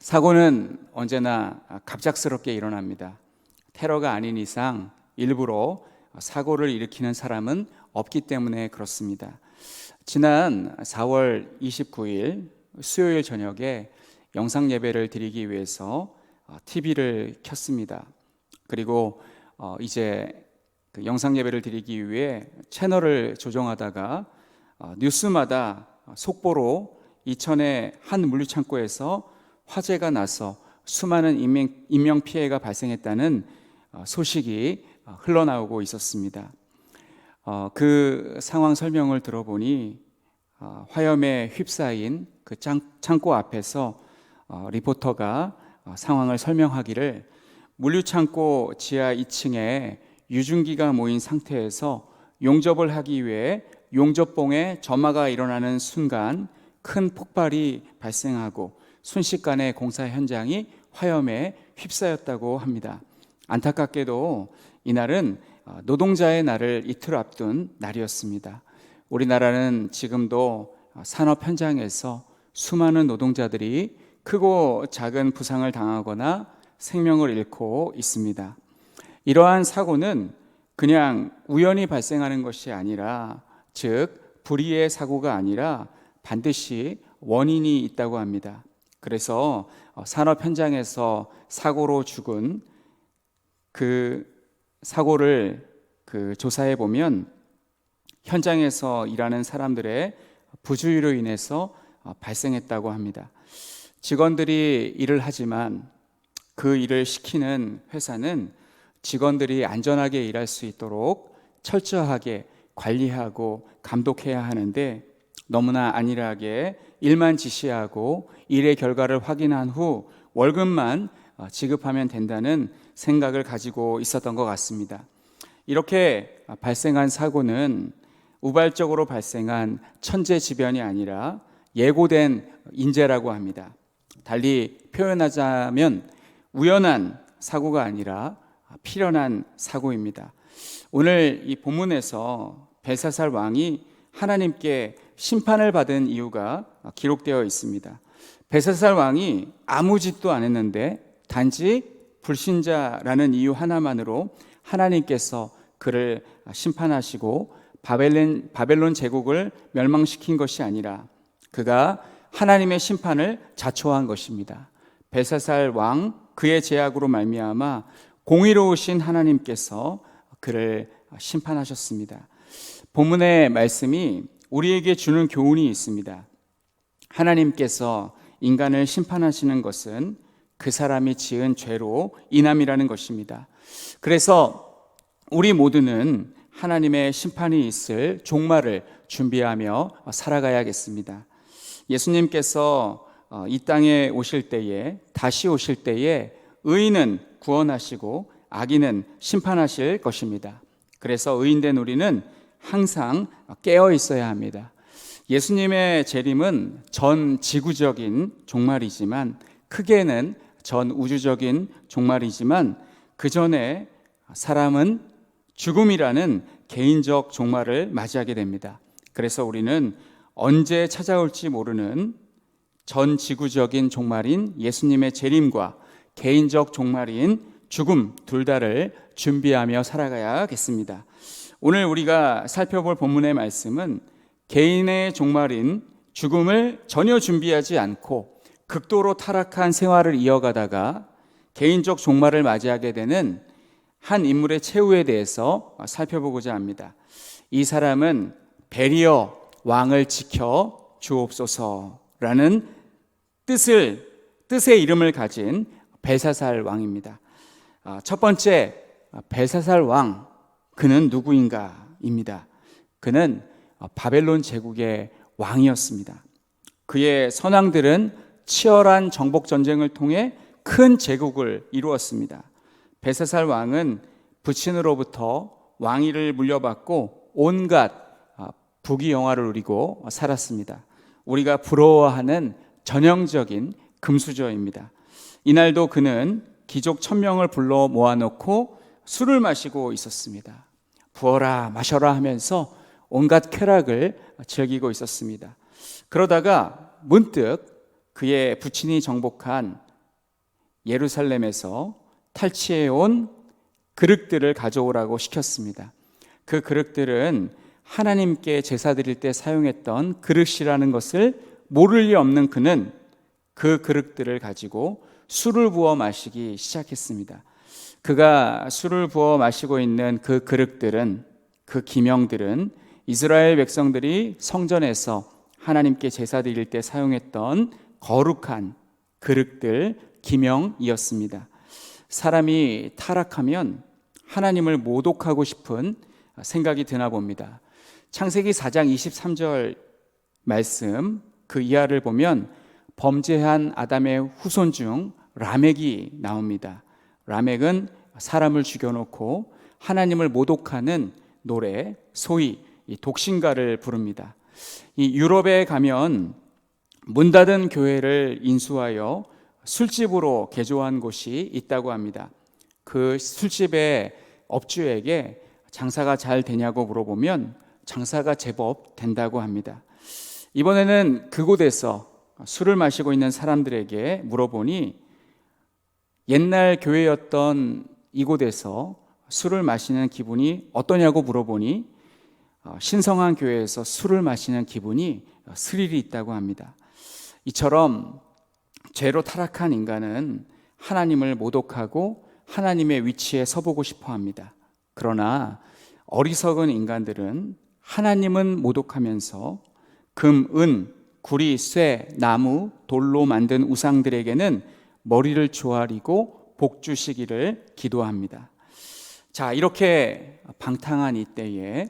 사고는 언제나 갑작스럽게 일어납니다. 테러가 아닌 이상 일부러 사고를 일으키는 사람은 없기 때문에 그렇습니다. 지난 4월 29일 수요일 저녁에 영상 예배를 드리기 위해서 TV를 켰습니다. 그리고 이제 그 영상 예배를 드리기 위해 채널을 조정하다가 뉴스마다 속보로 이천의 한 물류창고에서 화재가 나서 수많은 인명 피해가 발생했다는 소식이 흘러나오고 있었습니다. 그 상황 설명을 들어보니 화염에 휩싸인 그 창고 앞에서 리포터가 상황을 설명하기를 물류창고 지하 2층에 유증기가 모인 상태에서 용접을 하기 위해 용접봉에 점화가 일어나는 순간 큰 폭발이 발생하고 순식간에 공사 현장이 화염에 휩싸였다고 합니다. 안타깝게도 이날은 노동자의 날을 이틀 앞둔 날이었습니다. 우리나라는 지금도 산업 현장에서 수많은 노동자들이 크고 작은 부상을 당하거나 생명을 잃고 있습니다. 이러한 사고는 그냥 우연히 발생하는 것이 아니라, 즉 불의의 사고가 아니라 반드시 원인이 있다고 합니다. 그래서 산업 현장에서 사고로 죽은 그 사고를 조사해 보면 현장에서 일하는 사람들의 부주의로 인해서 발생했다고 합니다. 직원들이 일을 하지만 그 일을 시키는 회사는 직원들이 안전하게 일할 수 있도록 철저하게 관리하고 감독해야 하는데, 너무나 안일하게 일만 지시하고 일의 결과를 확인한 후 월급만 지급하면 된다는 생각을 가지고 있었던 것 같습니다. 이렇게 발생한 사고는 우발적으로 발생한 천재지변이 아니라 예고된 인재라고 합니다. 달리 표현하자면 우연한 사고가 아니라 필연한 사고입니다. 오늘 이 본문에서 벨사살 왕이 하나님께 심판을 받은 이유가 기록되어 있습니다. 벨사살 왕이 아무 짓도 안 했는데 단지 불신자라는 이유 하나만으로 하나님께서 그를 심판하시고 바벨론 제국을 멸망시킨 것이 아니라 그가 하나님의 심판을 자초한 것입니다. 벨사살 왕 그의 죄악으로 말미암아 공의로우신 하나님께서 그를 심판하셨습니다. 본문의 말씀이 우리에게 주는 교훈이 있습니다. 하나님께서 인간을 심판하시는 것은 그 사람이 지은 죄로 인함이라는 것입니다. 그래서 우리 모두는 하나님의 심판이 있을 종말을 준비하며 살아가야겠습니다. 예수님께서 이 땅에 오실 때에, 다시 오실 때에 의인은 구원하시고 악인은 심판하실 것입니다. 그래서 의인된 우리는 항상 깨어 있어야 합니다. 예수님의 재림은 전 지구적인 종말이지만, 크게는 전 우주적인 종말이지만, 그 전에 사람은 죽음이라는 개인적 종말을 맞이하게 됩니다. 그래서 우리는 언제 찾아올지 모르는 전 지구적인 종말인 예수님의 재림과 개인적 종말인 죽음 둘 다를 준비하며 살아가야겠습니다. 오늘 우리가 살펴볼 본문의 말씀은 개인의 종말인 죽음을 전혀 준비하지 않고 극도로 타락한 생활을 이어가다가 개인적 종말을 맞이하게 되는 한 인물의 최후에 대해서 살펴보고자 합니다. 이 사람은 베리어 왕을 지켜 주옵소서라는 뜻의 이름을 가진 벨사살 왕입니다. 첫 번째, 벨사살 왕, 그는 누구인가입니다. 그는 바벨론 제국의 왕이었습니다. 그의 선왕들은 치열한 정복 전쟁을 통해 큰 제국을 이루었습니다. 벨사살 왕은 부친으로부터 왕위를 물려받고 온갖 부귀영화를 누리고 살았습니다. 우리가 부러워하는 전형적인 금수저입니다. 이날도 그는 귀족 1000명을 불러 모아놓고 술을 마시고 있었습니다. 부어라 마셔라 하면서 온갖 쾌락을 즐기고 있었습니다. 그러다가 문득 그의 부친이 정복한 예루살렘에서 탈취해 온 그릇들을 가져오라고 시켰습니다. 그 그릇들은 하나님께 제사 드릴 때 사용했던 그릇이라는 것을 모를 리 없는 그는 그 그릇들을 가지고 술을 부어 마시기 시작했습니다. 그가 술을 부어 마시고 있는 그 그릇들은, 그 기명들은 이스라엘 백성들이 성전에서 하나님께 제사 드릴 때 사용했던 거룩한 그릇들, 기명이었습니다. 사람이 타락하면 하나님을 모독하고 싶은 생각이 드나 봅니다. 창세기 4장 23절 말씀 그 이하를 보면 범죄한 아담의 후손 중 라멕이 나옵니다. 라멕은 사람을 죽여놓고 하나님을 모독하는 노래, 소위 독신가를 부릅니다. 이 유럽에 가면 문 닫은 교회를 인수하여 술집으로 개조한 곳이 있다고 합니다. 그 술집의 업주에게 장사가 잘 되냐고 물어보면 장사가 제법 된다고 합니다. 이번에는 그곳에서 술을 마시고 있는 사람들에게 물어보니 옛날 교회였던 이곳에서 술을 마시는 기분이 어떠냐고 물어보니 신성한 교회에서 술을 마시는 기분이 스릴이 있다고 합니다. 이처럼 죄로 타락한 인간은 하나님을 모독하고 하나님의 위치에 서보고 싶어 합니다. 그러나 어리석은 인간들은 하나님은 모독하면서 금, 은, 구리, 쇠, 나무, 돌로 만든 우상들에게는 머리를 조아리고 복 주시기를 기도합니다. 자, 이렇게 방탕한 이때에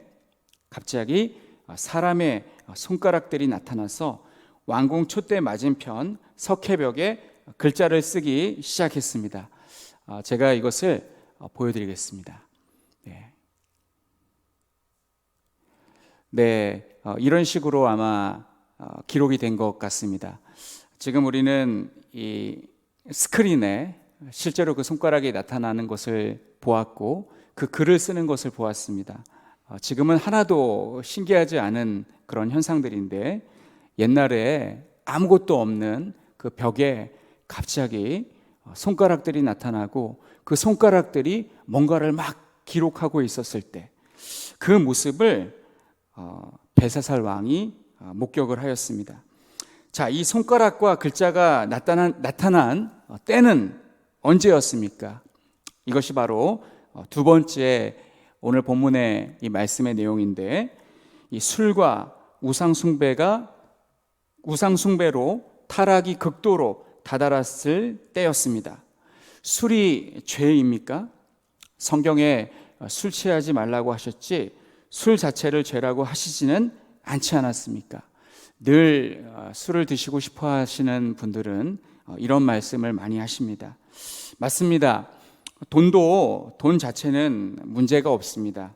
갑자기 사람의 손가락들이 나타나서 왕궁 촛대 맞은편 석회벽에 글자를 쓰기 시작했습니다. 제가 이것을 보여드리겠습니다. 이런 식으로 아마 기록이 된 것 같습니다. 지금 우리는 이 스크린에 실제로 그 손가락이 나타나는 것을 보았고 그 글을 쓰는 것을 보았습니다. 지금은 하나도 신기하지 않은 그런 현상들인데 옛날에 아무것도 없는 그 벽에 갑자기 손가락들이 나타나고 그 손가락들이 뭔가를 막 기록하고 있었을 때 그 모습을 벨사살 왕이 목격을 하였습니다. 자, 이 손가락과 글자가 나타난 때는 언제였습니까? 이것이 바로 두 번째 오늘 본문의 이 말씀의 내용인데 이 술과 우상숭배로 타락이 극도로 다다랐을 때였습니다. 술이 죄입니까? 성경에 술 취하지 말라고 하셨지 술 자체를 죄라고 하시지는 않지 않았습니까? 늘 술을 드시고 싶어 하시는 분들은 이런 말씀을 많이 하십니다. 맞습니다. 돈 자체는 문제가 없습니다.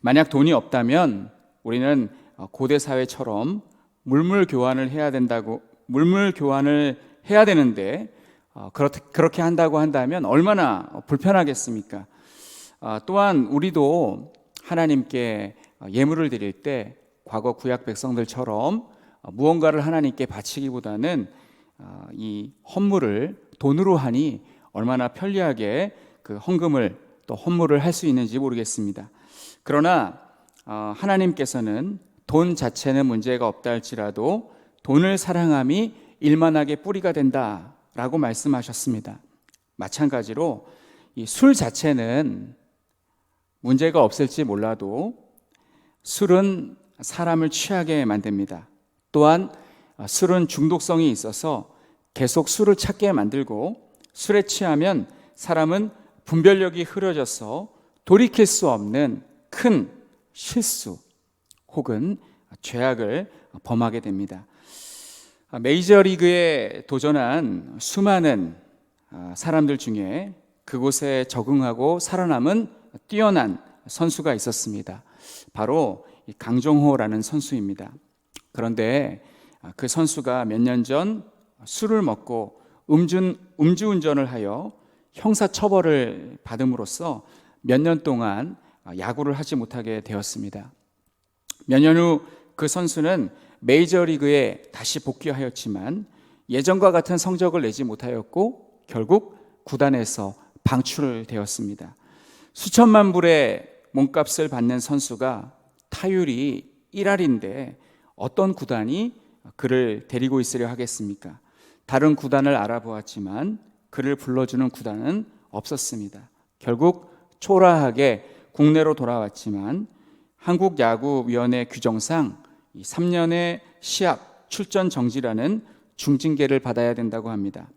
만약 돈이 없다면 우리는 고대 사회처럼 물물 교환을 해야 되는데 그렇게 한다고 한다면 얼마나 불편하겠습니까? 또한 우리도 하나님께 예물을 드릴 때 과거 구약 백성들처럼 무언가를 하나님께 바치기보다는 이 헌물을 돈으로 하니 얼마나 편리하게 그 헌금을 또 헌물을 할 수 있는지 모르겠습니다. 그러나 하나님께서는 돈 자체는 문제가 없다 할지라도 돈을 사랑함이 일만하게 뿌리가 된다라고 말씀하셨습니다. 마찬가지로 이 술 자체는 문제가 없을지 몰라도 술은 사람을 취하게 만듭니다. 또한 술은 중독성이 있어서 계속 술을 찾게 만들고 술에 취하면 사람은 분별력이 흐려져서 돌이킬 수 없는 큰 실수 혹은 죄악을 범하게 됩니다. 메이저리그에 도전한 수많은 사람들 중에 그곳에 적응하고 살아남은 뛰어난 선수가 있었습니다. 바로 강정호라는 선수입니다. 그런데 그 선수가 몇 년 전 술을 먹고 음주운전을 하여 형사처벌을 받음으로써 몇 년 동안 야구를 하지 못하게 되었습니다. 몇 년 후 그 선수는 메이저리그에 다시 복귀하였지만 예전과 같은 성적을 내지 못하였고 결국 구단에서 방출되었습니다. 수천만 불의 몸값을 받는 선수가 타율이 1할인데 어떤 구단이 그를 데리고 있으려 하겠습니까? 다른 구단을 알아보았지만 그를 불러주는 구단은 없었습니다. 결국 초라하게 국내로 돌아왔지만 한국야구위원회 규정상 3년의 시합 출전 정지라는 중징계를 받아야 된다고 합니다.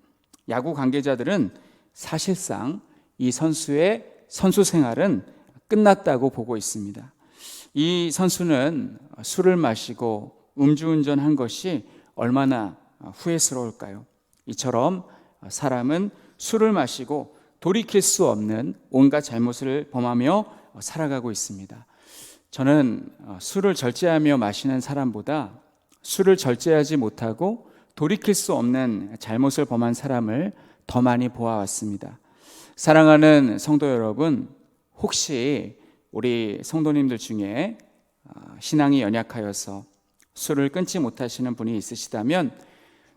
야구 관계자들은 사실상 이 선수의 선수 생활은 끝났다고 보고 있습니다. 이 선수는 술을 마시고 음주운전한 것이 얼마나 후회스러울까요? 이처럼 사람은 술을 마시고 돌이킬 수 없는 온갖 잘못을 범하며 살아가고 있습니다. 저는 술을 절제하며 마시는 사람보다 술을 절제하지 못하고 돌이킬 수 없는 잘못을 범한 사람을 더 많이 보아왔습니다. 사랑하는 성도 여러분, 혹시 우리 성도님들 중에 신앙이 연약하여서 술을 끊지 못하시는 분이 있으시다면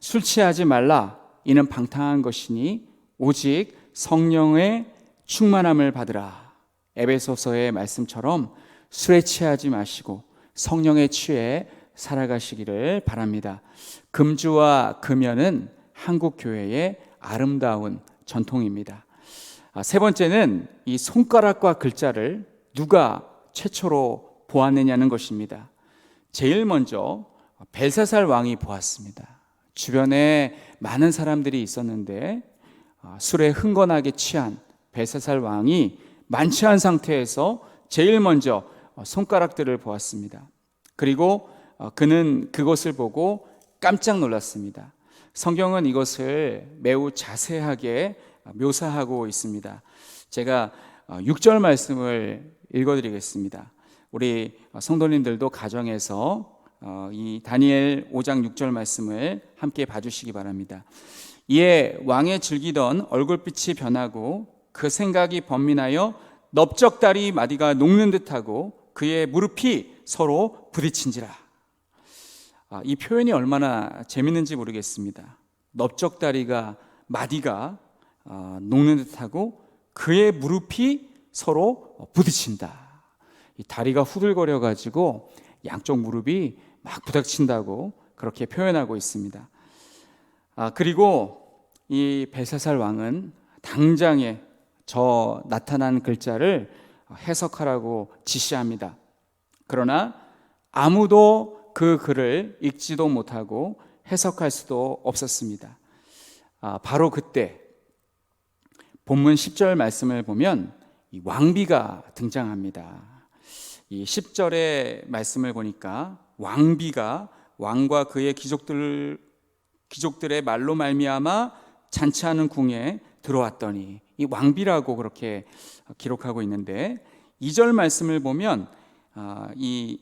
술 취하지 말라, 이는 방탕한 것이니 오직 성령의 충만함을 받으라. 에베소서의 말씀처럼 술에 취하지 마시고 성령에 취해 살아가시기를 바랍니다. 금주와 금연은 한국 교회의 아름다운 전통입니다. 세 번째는 이 손가락과 글자를 누가 최초로 보았느냐는 것입니다. 제일 먼저 벨사살 왕이 보았습니다. 주변에 많은 사람들이 있었는데 술에 흥건하게 취한 벨사살 왕이 만취한 상태에서 제일 먼저 손가락들을 보았습니다. 그리고 그는 그것을 보고 깜짝 놀랐습니다. 성경은 이것을 매우 자세하게 묘사하고 있습니다. 제가 6절 말씀을 읽어드리겠습니다. 우리 성도님들도 가정에서 이 다니엘 5장 6절 말씀을 함께 봐주시기 바랍니다. 이에 왕의 즐기던 얼굴빛이 변하고 그 생각이 번민하여 넓적다리 마디가 녹는 듯하고 그의 무릎이 서로 부딪힌지라. 이 표현이 얼마나 재밌는지 모르겠습니다. 넓적다리가 마디가 녹는 듯하고 그의 무릎이 서로 부딪힌다. 이 다리가 후들거려 가지고 양쪽 무릎이 막 부닥친다고 그렇게 표현하고 있습니다. 그리고 이 벨사살 왕은 당장에 저 나타난 글자를 해석하라고 지시합니다. 그러나 아무도 그 글을 읽지도 못하고 해석할 수도 없었습니다. 바로 그때 본문 10절 말씀을 보면 이 왕비가 등장합니다. 이 10절의 말씀을 보니까 왕비가 왕과 그의 귀족들의 말로 말미암아 잔치하는 궁에 들어왔더니, 이 왕비라고 그렇게 기록하고 있는데 2절 말씀을 보면 이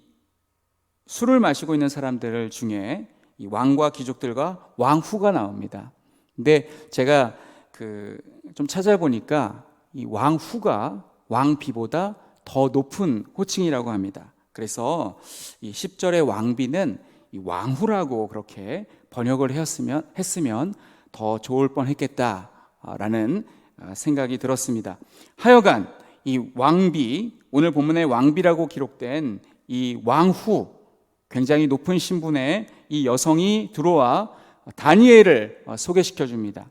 술을 마시고 있는 사람들 중에 이 왕과 귀족들과 왕후가 나옵니다. 근데 제가 좀 찾아보니까 이 왕후가 왕비보다 더 높은 호칭이라고 합니다. 그래서 이 10절의 왕비는 이 왕후라고 그렇게 번역을 했으면 더 좋을 뻔했겠다라는 생각이 들었습니다. 하여간 이 왕비, 오늘 본문에 왕비라고 기록된 이 왕후, 굉장히 높은 신분의 이 여성이 들어와 다니엘을 소개시켜 줍니다.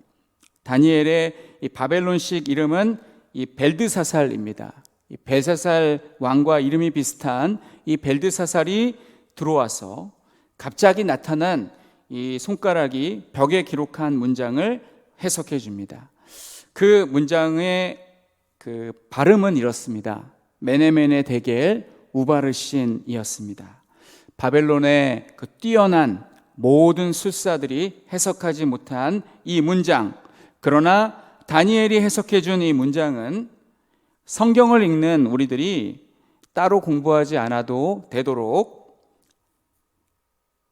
다니엘의 이 바벨론식 이름은 이 벨드사살입니다. 이 벨사살 왕과 이름이 비슷한 이 벨드사살이 들어와서 갑자기 나타난 이 손가락이 벽에 기록한 문장을 해석해 줍니다. 그 문장의 그 발음은 이렇습니다. 메네메네 데겔 우바르신이었습니다. 바벨론의 그 뛰어난 모든 술사들이 해석하지 못한 이 문장, 그러나 다니엘이 해석해 준 이 문장은 성경을 읽는 우리들이 따로 공부하지 않아도 되도록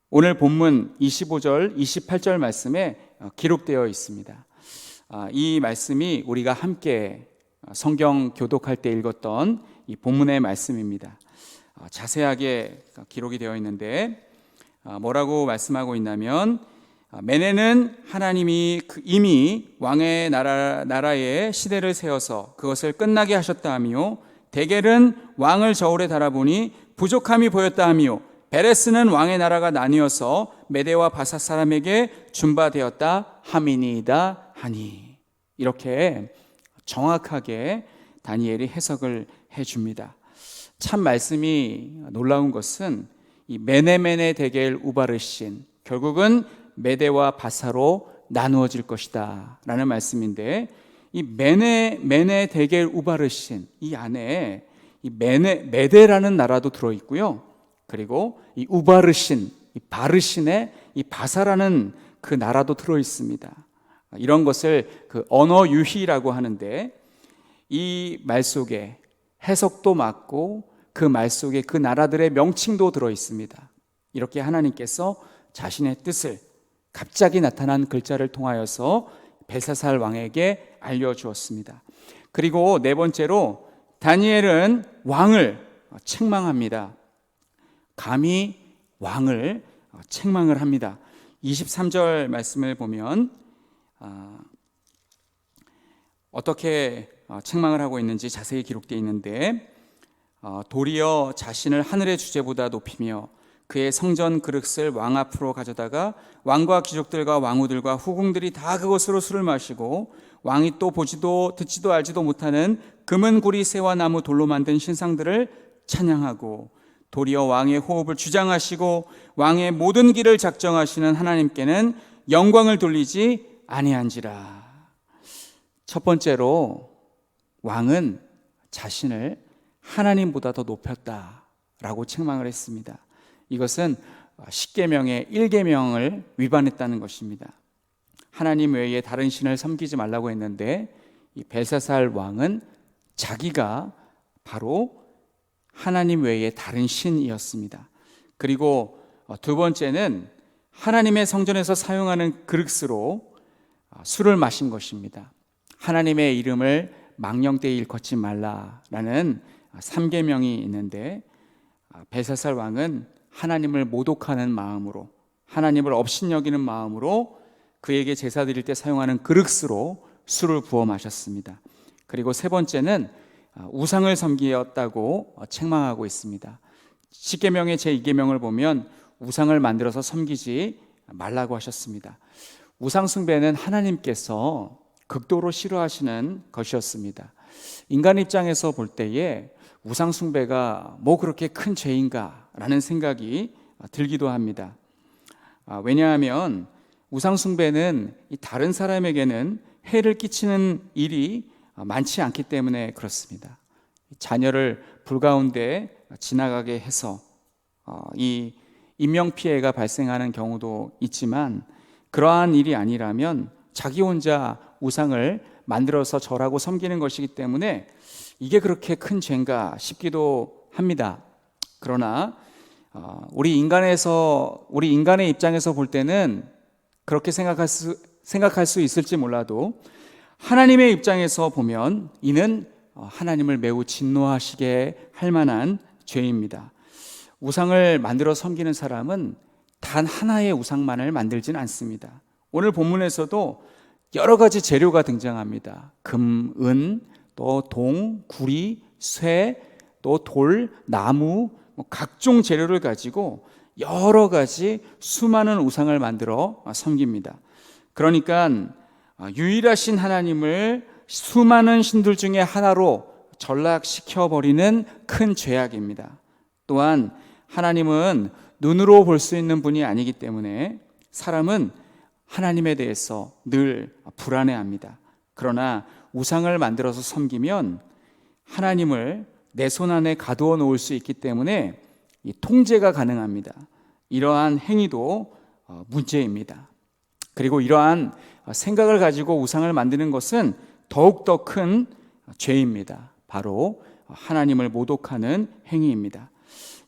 오늘 본문 25절, 28절 말씀에 기록되어 있습니다. 이 말씀이 우리가 함께 성경 교독할 때 읽었던 이 본문의 말씀입니다. 자세하게 기록이 되어 있는데 뭐라고 말씀하고 있냐면 메네는 하나님이 이미 왕의 나라에 시대를 세워서 그것을 끝나게 하셨다 하며, 데겔은 왕을 저울에 달아보니 부족함이 보였다 하며, 베레스는 왕의 나라가 나뉘어서 메대와 바사 사람에게 준바되었다 함이니이다 하니. 이렇게 정확하게 다니엘이 해석을 해줍니다. 참 말씀이 놀라운 것은 이 메네메네 데겔 우바르신, 결국은 메대와 바사로 나누어질 것이다 라는 말씀인데, 이 메네 데겔 우바르신, 이 안에 이 메대라는 나라도 들어있고요, 그리고 이 우바르신, 이 바르신의 이 바사라는 그 나라도 들어있습니다. 이런 것을 그 언어 유희라고 하는데, 이 말 속에 해석도 맞고 그 말 속에 그 나라들의 명칭도 들어있습니다. 이렇게 하나님께서 자신의 뜻을 갑자기 나타난 글자를 통하여서 벨사살 왕에게 알려주었습니다. 그리고 네 번째로 다니엘은 왕을 책망합니다. 감히 왕을 책망을 합니다. 23절 말씀을 보면 어떻게 책망을 하고 있는지 자세히 기록되어 있는데, 도리어 자신을 하늘의 주제보다 높이며 그의 성전 그릇을 왕 앞으로 가져다가 왕과 귀족들과 왕후들과 후궁들이 다 그것으로 술을 마시고, 왕이 또 보지도 듣지도 알지도 못하는 금은 구리 새와 나무 돌로 만든 신상들을 찬양하고, 도리어 왕의 호흡을 주장하시고 왕의 모든 길을 작정하시는 하나님께는 영광을 돌리지 아니한지라. 첫 번째로 왕은 자신을 하나님보다 더 높였다라고 책망을 했습니다. 이것은 십계명의 1계명을 위반했다는 것입니다. 하나님 외에 다른 신을 섬기지 말라고 했는데, 이 벨사살 왕은 자기가 바로 하나님 외에 다른 신이었습니다. 그리고 두 번째는 하나님의 성전에서 사용하는 그릇으로 술을 마신 것입니다. 하나님의 이름을 망령되이 일컫지 말라라는 3계명이 있는데, 벨사살 왕은 하나님을 모독하는 마음으로, 하나님을 업신여기는 마음으로 그에게 제사 드릴 때 사용하는 그릇으로 술을 부어 마셨습니다. 그리고 세 번째는 우상을 섬기었다고 책망하고 있습니다. 십계명의 제2계명을 보면 우상을 만들어서 섬기지 말라고 하셨습니다. 우상 숭배는 하나님께서 극도로 싫어하시는 것이었습니다. 인간 입장에서 볼 때에 우상 숭배가 뭐 그렇게 큰 죄인가 라는 생각이 들기도 합니다. 왜냐하면 우상 숭배는 다른 사람에게는 해를 끼치는 일이 많지 않기 때문에 그렇습니다. 자녀를 불 가운데 지나가게 해서 이 인명피해가 발생하는 경우도 있지만, 그러한 일이 아니라면 자기 혼자 우상을 만들어서 절하고 섬기는 것이기 때문에 이게 그렇게 큰 죄인가 싶기도 합니다. 그러나 우리 인간의 입장에서 볼 때는 그렇게 생각할 수 있을지 몰라도, 하나님의 입장에서 보면 이는 하나님을 매우 진노하시게 할 만한 죄입니다. 우상을 만들어 섬기는 사람은 단 하나의 우상만을 만들지는 않습니다. 오늘 본문에서도 여러 가지 재료가 등장합니다. 금, 은, 또 동, 구리, 쇠, 또 돌, 나무, 각종 재료를 가지고 여러 가지 수많은 우상을 만들어 섬깁니다. 그러니까 유일하신 하나님을 수많은 신들 중에 하나로 전락시켜버리는 큰 죄악입니다. 또한 하나님은 눈으로 볼 수 있는 분이 아니기 때문에 사람은 하나님에 대해서 늘 불안해합니다. 그러나 우상을 만들어서 섬기면 하나님을 내 손 안에 가두어 놓을 수 있기 때문에 이 통제가 가능합니다. 이러한 행위도 문제입니다. 그리고 이러한 생각을 가지고 우상을 만드는 것은 더욱더 큰 죄입니다. 바로 하나님을 모독하는 행위입니다.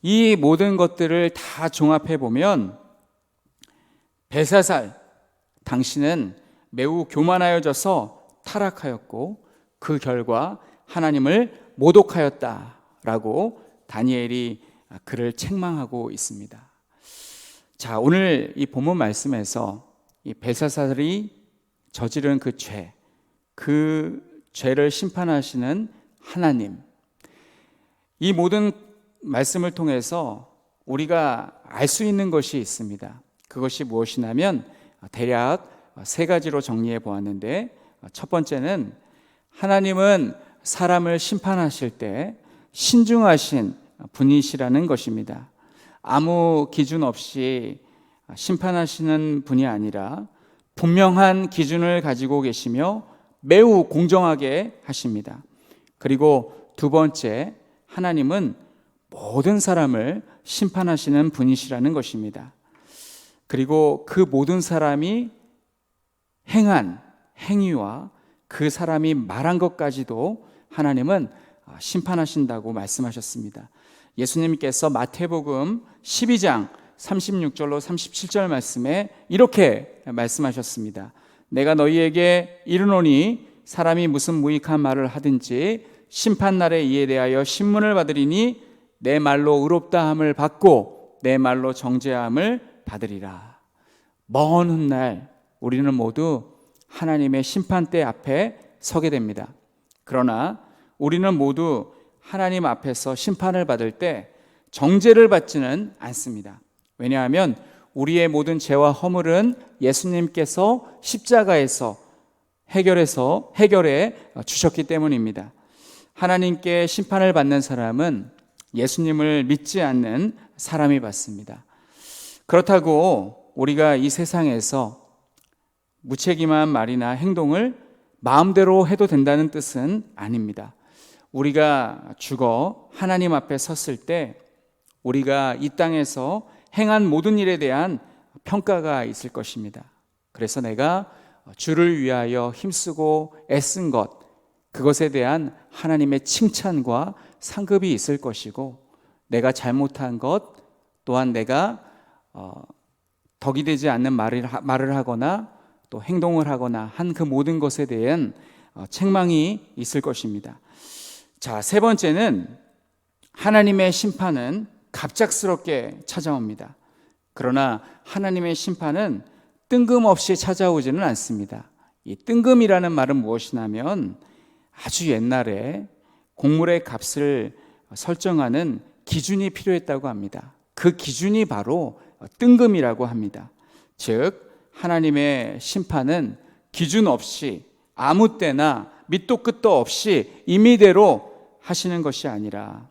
이 모든 것들을 다 종합해 보면 벨사살, 당신은 매우 교만하여져서 타락하였고 그 결과 하나님을 모독하였다라고 다니엘이 그를 책망하고 있습니다. 자, 오늘 이 본문 말씀에서 이 벨사살이 저지른 그 죄를 심판하시는 하나님, 이 모든 말씀을 통해서 우리가 알 수 있는 것이 있습니다. 그것이 무엇이냐면 대략 세 가지로 정리해 보았는데, 첫 번째는 하나님은 사람을 심판하실 때 신중하신 분이시라는 것입니다. 아무 기준 없이 심판하시는 분이 아니라 분명한 기준을 가지고 계시며 매우 공정하게 하십니다. 그리고 두 번째, 하나님은 모든 사람을 심판하시는 분이시라는 것입니다. 그리고 그 모든 사람이 행한 행위와 그 사람이 말한 것까지도 하나님은 심판하신다고 말씀하셨습니다. 예수님께서 마태복음 12장 36절로 37절 말씀에 이렇게 말씀하셨습니다. 내가 너희에게 이르노니 사람이 무슨 무익한 말을 하든지 심판날에 이에 대하여 신문을 받으리니 내 말로 의롭다함을 받고 내 말로 정죄함을 받으리라. 먼 훗날 우리는 모두 하나님의 심판대 앞에 서게 됩니다. 그러나 우리는 모두 하나님 앞에서 심판을 받을 때 정죄를 받지는 않습니다. 왜냐하면 우리의 모든 죄와 허물은 예수님께서 십자가에서 해결해 주셨기 때문입니다. 하나님께 심판을 받는 사람은 예수님을 믿지 않는 사람이 받습니다. 그렇다고 우리가 이 세상에서 무책임한 말이나 행동을 마음대로 해도 된다는 뜻은 아닙니다. 우리가 죽어 하나님 앞에 섰을 때 우리가 이 땅에서 행한 모든 일에 대한 평가가 있을 것입니다. 그래서 내가 주를 위하여 힘쓰고 애쓴 것, 그것에 대한 하나님의 칭찬과 상급이 있을 것이고, 내가 잘못한 것 또한 내가 덕이 되지 않는 말을 하거나 또 행동을 하거나 한 그 모든 것에 대한 책망이 있을 것입니다. 자, 세 번째는 하나님의 심판은 갑작스럽게 찾아옵니다. 그러나 하나님의 심판은 뜬금없이 찾아오지는 않습니다. 이 뜬금이라는 말은 무엇이냐면 아주 옛날에 곡물의 값을 설정하는 기준이 필요했다고 합니다. 그 기준이 바로 뜬금이라고 합니다. 즉 하나님의 심판은 기준 없이 아무 때나 밑도 끝도 없이 임의대로 하시는 것이 아니라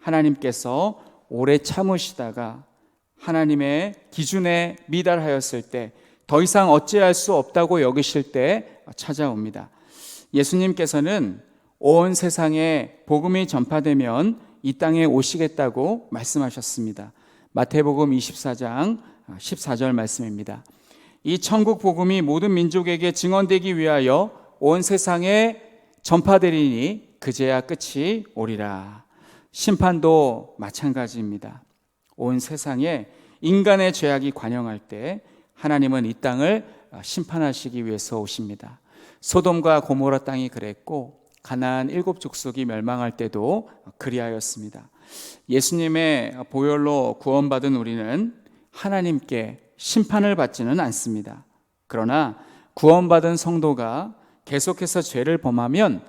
하나님께서 오래 참으시다가 하나님의 기준에 미달하였을 때 더 이상 어찌할 수 없다고 여기실 때 찾아옵니다. 예수님께서는 온 세상에 복음이 전파되면 이 땅에 오시겠다고 말씀하셨습니다. 마태복음 24장 14절 말씀입니다. 이 천국 복음이 모든 민족에게 증언되기 위하여 온 세상에 전파되리니 그제야 끝이 오리라. 심판도 마찬가지입니다. 온 세상에 인간의 죄악이 관영할 때 하나님은 이 땅을 심판하시기 위해서 오십니다. 소돔과 고모라 땅이 그랬고 가나안 7족속이 멸망할 때도 그리하였습니다. 예수님의 보혈로 구원받은 우리는 하나님께 심판을 받지는 않습니다. 그러나 구원받은 성도가 계속해서 죄를 범하면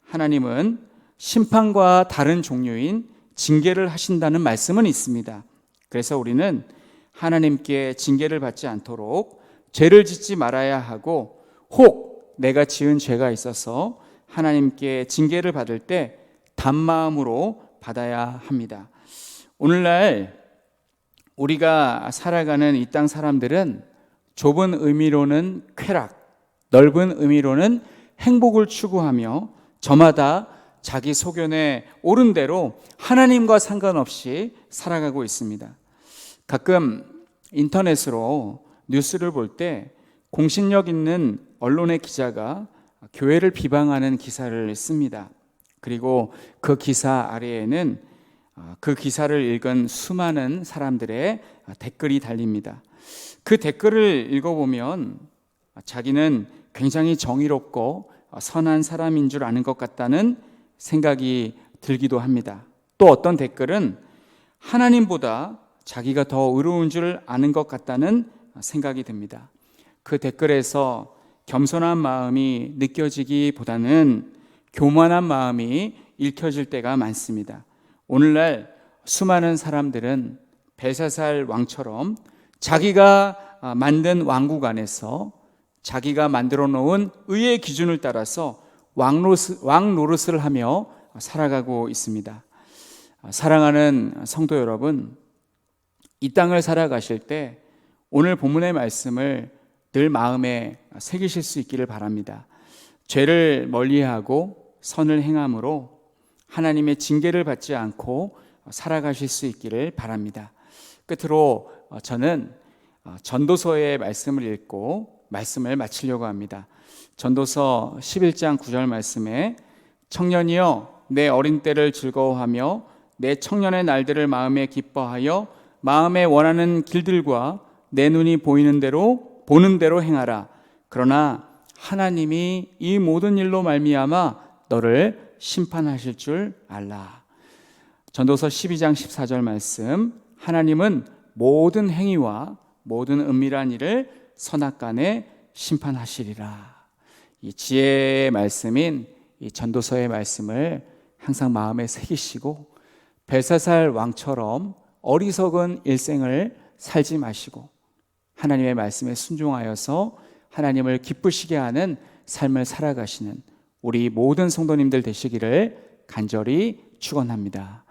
하나님은 심판과 다른 종류인 징계를 하신다는 말씀은 있습니다. 그래서 우리는 하나님께 징계를 받지 않도록 죄를 짓지 말아야 하고, 혹 내가 지은 죄가 있어서 하나님께 징계를 받을 때 단마음으로 받아야 합니다. 오늘날 우리가 살아가는 이 땅 사람들은 좁은 의미로는 쾌락, 넓은 의미로는 행복을 추구하며 저마다 자기 소견에 옳은 대로 하나님과 상관없이 살아가고 있습니다. 가끔 인터넷으로 뉴스를 볼 때 공신력 있는 언론의 기자가 교회를 비방하는 기사를 씁니다. 그리고 그 기사 아래에는 그 기사를 읽은 수많은 사람들의 댓글이 달립니다. 그 댓글을 읽어보면 자기는 굉장히 정의롭고 선한 사람인 줄 아는 것 같다는 생각이 들기도 합니다. 또 어떤 댓글은 하나님보다 자기가 더 의로운 줄 아는 것 같다는 생각이 듭니다. 그 댓글에서 겸손한 마음이 느껴지기보다는 교만한 마음이 읽혀질 때가 많습니다. 오늘날 수많은 사람들은 벨사살 왕처럼 자기가 만든 왕국 안에서 자기가 만들어 놓은 의의 기준을 따라서 왕 노릇을 하며 살아가고 있습니다. 사랑하는 성도 여러분, 이 땅을 살아가실 때 오늘 본문의 말씀을 늘 마음에 새기실 수 있기를 바랍니다. 죄를 멀리하고 선을 행함으로 하나님의 징계를 받지 않고 살아가실 수 있기를 바랍니다. 끝으로 저는 전도서의 말씀을 읽고 말씀을 마치려고 합니다. 전도서 11장 9절 말씀에 청년이여 내 어린 때를 즐거워하며 내 청년의 날들을 마음에 기뻐하여 마음에 원하는 길들과 내 눈이 보는 대로 행하라. 그러나 하나님이 이 모든 일로 말미암아 너를 심판하실 줄 알라. 전도서 12장 14절 말씀, 하나님은 모든 행위와 모든 은밀한 일을 선악간에 심판하시리라. 이 지혜의 말씀인 이 전도서의 말씀을 항상 마음에 새기시고 벨사살 왕처럼 어리석은 일생을 살지 마시고 하나님의 말씀에 순종하여서 하나님을 기쁘시게 하는 삶을 살아가시는 우리 모든 성도님들 되시기를 간절히 축원합니다.